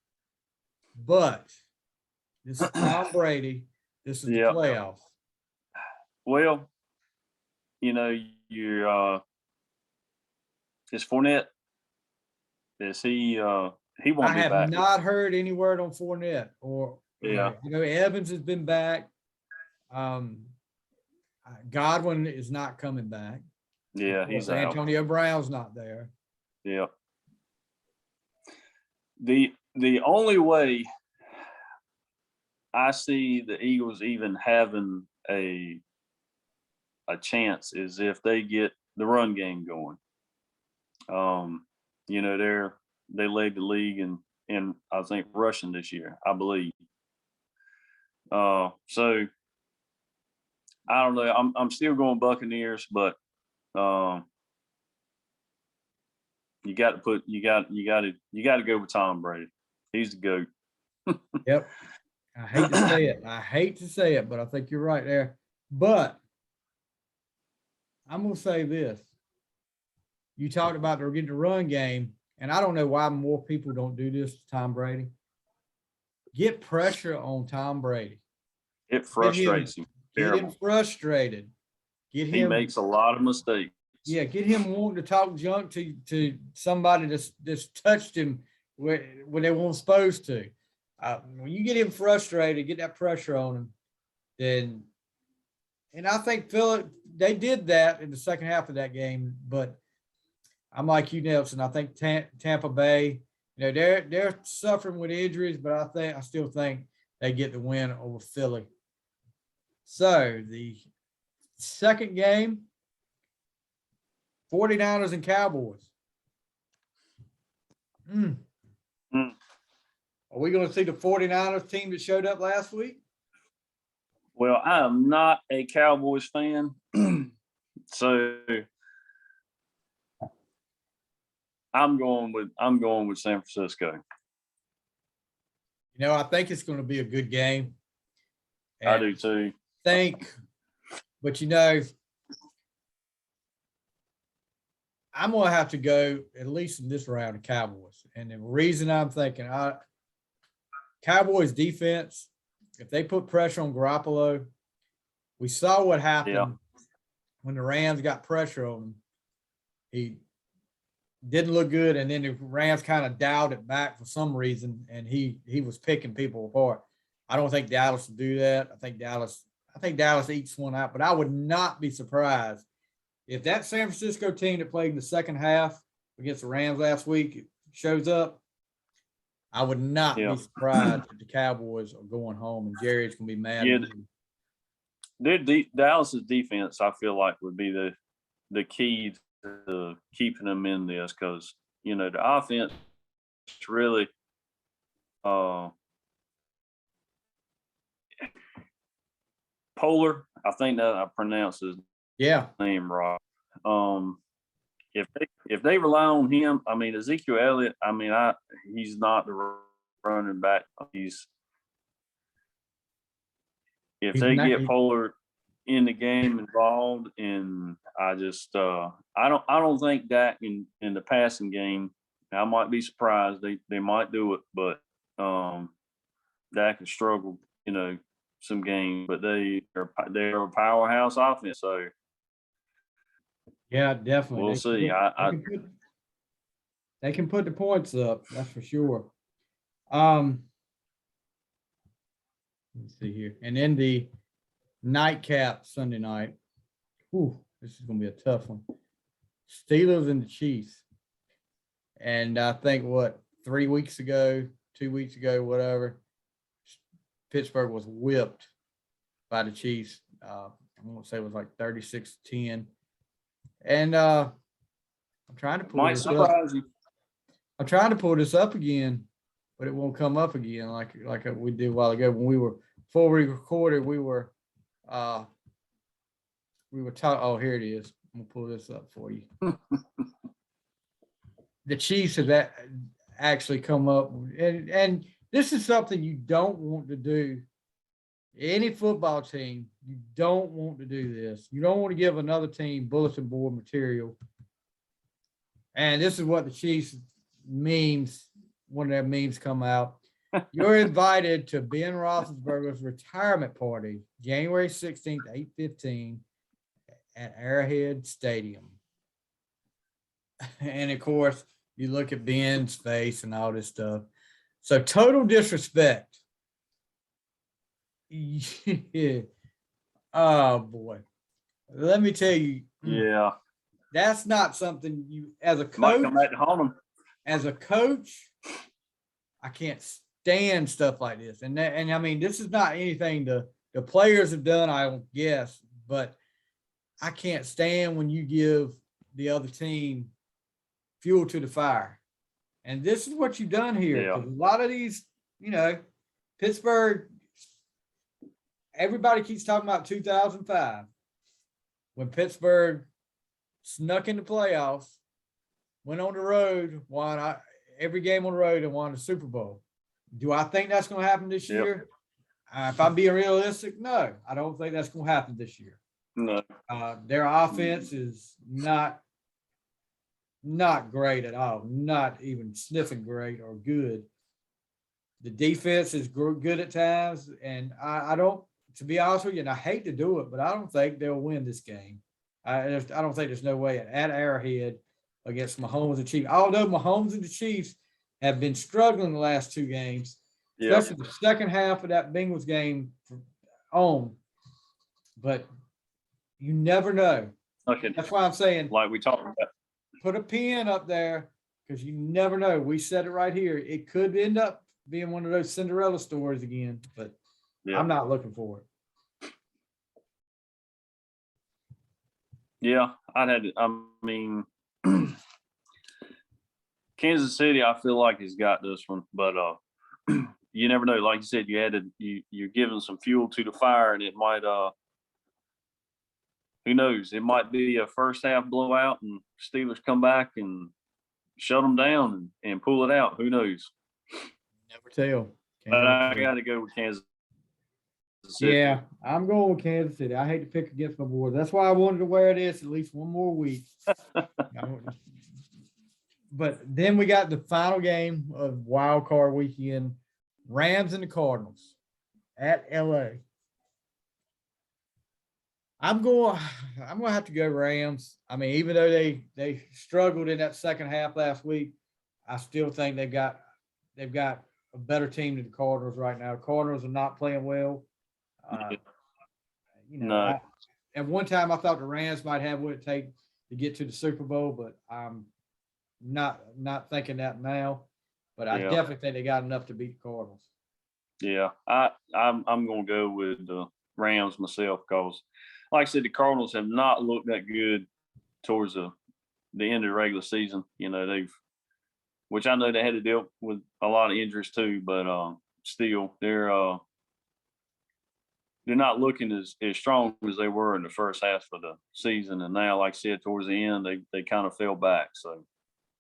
But this is Tom Brady. This is the playoffs. Well, is Fournette, is he won't be back. I have not heard any word on Fournette Evans has been back. Godwin is not coming back. Yeah, he's out. Antonio Brown's not there. Yeah. The only way I see the Eagles even having a chance is if they get the run game going. They led the league in I think rushing this year, I believe. So I don't know. I'm still going Buccaneers, but you got to go with Tom Brady. He's the GOAT. Yep. I hate to say it, but I think you're right there. But I'm going to say this. You talked about they're getting the run game, and I don't know why more people don't do this to Tom Brady. Get pressure on Tom Brady. It frustrates him. Get him frustrated. He makes a lot of mistakes. Yeah, get him wanting to talk junk to somebody that's touched him when they weren't supposed to. When you get him frustrated, get that pressure on him, then – and I think they did that in the second half of that game, but I'm like you, Nelson. I think Tampa Bay, they're suffering with injuries, but I still think they get the win over Philly. So the second game, 49ers and Cowboys. Are we going to see the 49ers team that showed up last week? Well, I am not a Cowboys fan, so I'm going with San Francisco. I think it's going to be a good game. And I do too. But I'm going to have to go at least in this round of Cowboys, and the reason I'm thinking Cowboys defense. If they put pressure on Garoppolo, we saw what happened when the Rams got pressure on him. He didn't look good, and then the Rams kind of dialed it back for some reason, and he was picking people apart. I don't think Dallas will do that. I think Dallas eats one out, but I would not be surprised if that San Francisco team that played in the second half against the Rams last week shows up. I would not be surprised if the Cowboys are going home and Jerry's going to be mad. Yeah, Dallas's defense, I feel like, would be the key to keeping them in this because, the offense really Polar, I think that I pronounce his Yeah. name right. If they rely on him, I mean Ezekiel Elliott. I mean, he's not the running back. If He's they not, get Pollard in the game involved, and I just I don't think Dak in the passing game. I might be surprised they might do it, but Dak has struggled, some games, but they're a powerhouse offense, so yeah, definitely. we'll see. They can put the points up, that's for sure. Let's see here. And then the nightcap Sunday night. Whew, this is gonna be a tough one. Steelers and the Chiefs. And I think 3 weeks ago, 2 weeks ago, whatever, Pittsburgh was whipped by the Chiefs. I won't say it was like 36-10. And I'm trying to pull Might this surprise you. I'm trying to pull this up again, but it won't come up again like we did a while ago when before we recorded, we were talking. Oh, here it is. I'm gonna pull this up for you. The Chiefs have actually come up, and this is something you don't want to do. Any football team, you don't want to do this. You don't want to give another team bulletin board material. And this is what the Chiefs memes, one of their memes come out. You're invited to Ben Roethlisberger's retirement party, January 16th, 8:15 at Arrowhead Stadium. And of course, you look at Ben's face and all this stuff. So total disrespect. Yeah. Oh boy. Let me tell you. Yeah. That's not something you as a Might come coach. back to haunt them. As a coach, I can't stand stuff like this. And I mean, this is not anything the players have done, I don't guess, but I can't stand when you give the other team fuel to the fire. And this is what you've done here. Yeah. A lot of these, Pittsburgh, everybody keeps talking about 2005 when Pittsburgh snuck in the playoffs, went on the road, won every game on the road and won the Super Bowl. Do I think that's going to happen this year? If I'm being realistic, no, I don't think that's going to happen this year. No. Their offense is not great at all, not even sniffing great or good. The defense is good at times, and I don't, to be honest with you, and I hate to do it, but I don't think they'll win this game. I don't think there's no way at Arrowhead against Mahomes and Chiefs. Although Mahomes and the Chiefs have been struggling the last two games, especially the second half of that Bengals game on. But you never know. Okay. That's why I'm saying, like we talked about, put a pin up there because you never know. We said it right here. It could end up being one of those Cinderella stories again, but I'm not looking for it. Yeah, Kansas City, I feel like has got this one, but you never know. Like you said, you're giving some fuel to the fire, and it might who knows? It might be a first half blowout, and Steelers come back and shut them down and pull it out. Who knows? Never tell. But I got to go with Kansas City. Yeah, I'm going with Kansas City. I hate to pick against my boys. That's why I wanted to wear this at least one more week. But then we got the final game of wild card weekend, Rams and the Cardinals at LA. I'm going to have to go Rams. I mean, even though they struggled in that second half last week, I still think they've got a better team than the Cardinals right now. The Cardinals are not playing well. No. At one time I thought the Rams might have what it takes to get to the Super Bowl, but I'm not thinking that now. But I definitely think they got enough to beat the Cardinals. Yeah, I'm going to go with the Rams myself because, like I said, the Cardinals have not looked that good towards the end of the regular season. Which I know they had to deal with a lot of injuries too, but still, they're they're not looking as strong as they were in the first half of the season. And now, like I said, towards the end, they kind of fell back. So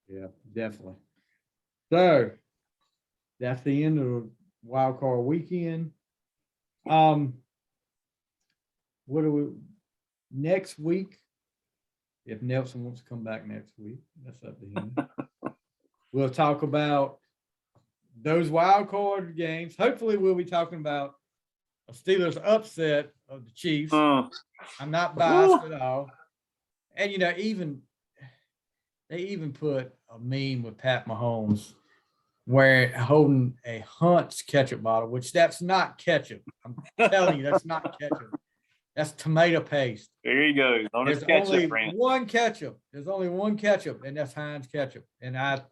Yeah, definitely. So that's the end of the wild card weekend. What do we next week? If Nelson wants to come back next week, that's up to him. We'll talk about those wild card games. Hopefully, we'll be talking about a Steelers upset of the Chiefs. I'm not biased at all. And they even put a meme with Pat Mahomes holding a Hunt's ketchup bottle, which that's not ketchup. I'm telling you, that's not ketchup. That's tomato paste. there you go. There's only one ketchup. There's only one ketchup, and that's Heinz ketchup. And I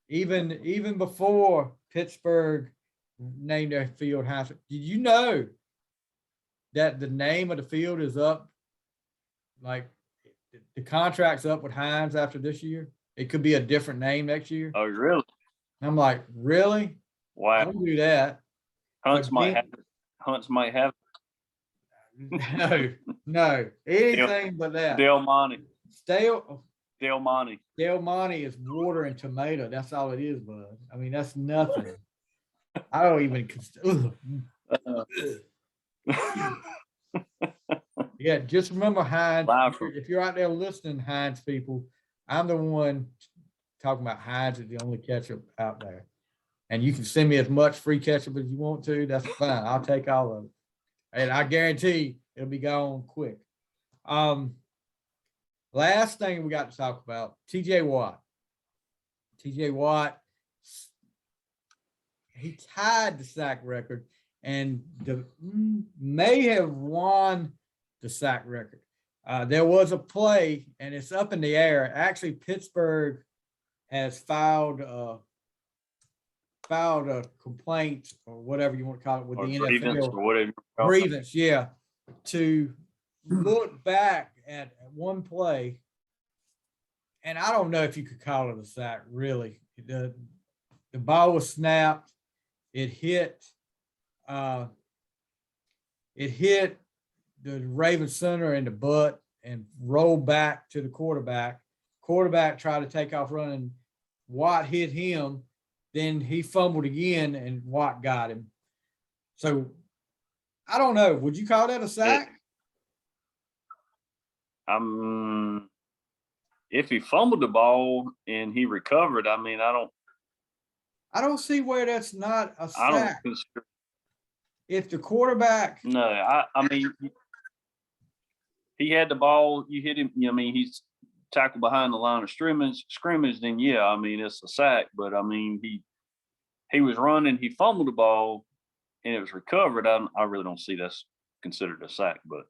even before Pittsburgh named their field Heinz, did you know that the name of the field is up? Like the contract's up with Heinz after this year. It could be a different name next year. Oh, really? I'm like, really? Wow. Don't do that. Hunts might have. No, anything but that. Del Monte. Del Monte is water and tomato. That's all it is, bud. I mean, that's nothing. I don't even. Yeah, just remember Heinz. If you're out there listening, Heinz people, I'm the one talking about Heinz is the only ketchup out there. And you can send me as much free ketchup as you want to. That's fine. I'll take all of it. And I guarantee it'll be gone quick. Last thing we got to talk about, TJ Watt. TJ Watt, he tied the sack record and may have won the sack record. There was a play, and it's up in the air. Actually, Pittsburgh has filed a complaint or whatever you want to call it with the NFL. Grievance, yeah, to look back at one play. And I don't know if you could call it a sack, really. The ball was snapped. It hit the Ravens center in the butt and rolled back to the quarterback. Quarterback tried to take off running. Watt hit him. Then he fumbled again, and Watt got him. So I don't know. Would you call that a sack? If he fumbled the ball and he recovered, I mean, I don't see where that's not a sack. I don't consider. If the quarterback. No, I mean, he had the ball. You hit him. I mean, he's tackled behind the line of scrimmage. Then yeah, I mean, it's a sack. But I mean, he was running. He fumbled the ball, and it was recovered. I really don't see that's considered a sack. But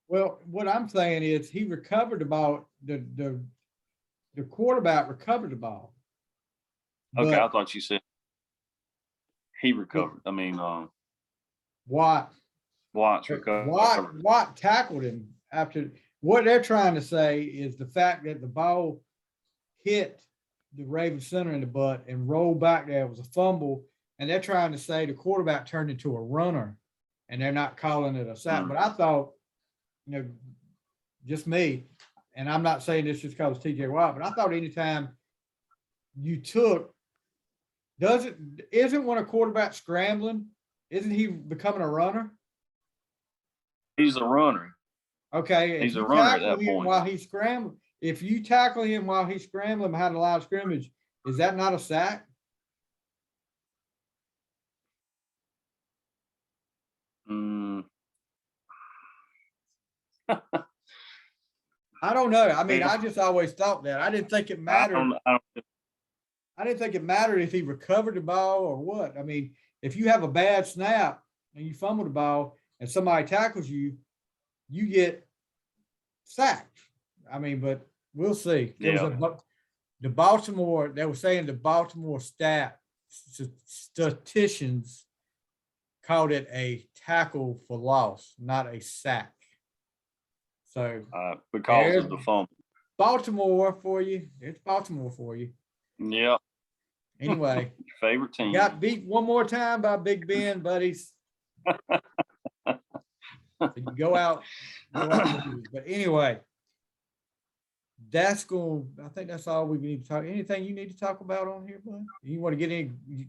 well, what I'm saying is he recovered the ball. The quarterback recovered the ball. Okay, I thought you said he recovered. I mean, Watt's recovered. Watt tackled him after. What they're trying to say is the fact that the ball hit the Ravens center in the butt and rolled back there. It was a fumble, and they're trying to say the quarterback turned into a runner, and they're not calling it a sack. Mm. But I thought, just me, and I'm not saying this just because TJ Watt, but I thought anytime you isn't when a quarterback scrambling, isn't he becoming a runner? He's a runner. Okay, he's a runner at that point. While he's scrambling, if you tackle him while he's scrambling behind the line of scrimmage, is that not a sack? I don't know. I mean, I just always thought that. I didn't think it mattered. I didn't think it mattered if he recovered the ball or what. I mean, if you have a bad snap and you fumble the ball and somebody tackles you, you get sacked. I mean, but we'll see. Yeah. They were saying the Baltimore statisticians called it a tackle for loss, not a sack. So because of the fumble. Baltimore for you. It's Baltimore for you. Yeah. Anyway. Your favorite team. Got beat one more time by Big Ben, buddies. So you go out and lose. But anyway, I think that's all we need to talk. Anything you need to talk about on here, bud? You want to get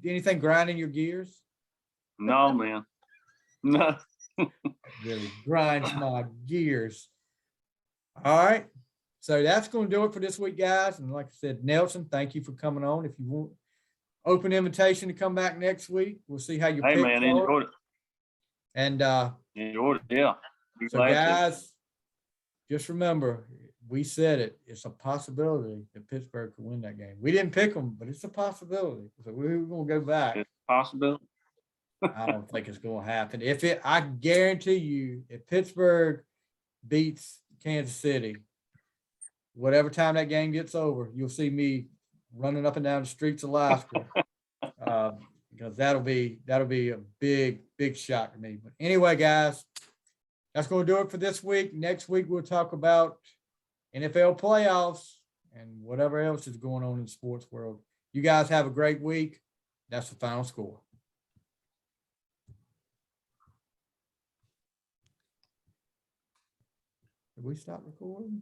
anything grinding your gears? No, man. No. Really grinds my gears. All right. So that's going to do it for this week, guys. And like I said, Nelson, thank you for coming on. If you want open invitation to come back next week, we'll see how your Hey, picks man, are. enjoyed it. And Enjoyed it. Yeah. Be so glad to. guys, just remember, we said it. It's a possibility that Pittsburgh could win that game. We didn't pick them, but it's a possibility. So we're going to go back. It's a possibility. I don't think it's going to happen. I guarantee you, if Pittsburgh beats Kansas City, whatever time that game gets over, you'll see me running up and down the streets of Alaska, because that'll be a big shock to me. But anyway, guys, that's going to do it for this week. Next week we'll talk about NFL playoffs and whatever else is going on in the sports world. You guys have a great week. That's the final score. Did we stop recording?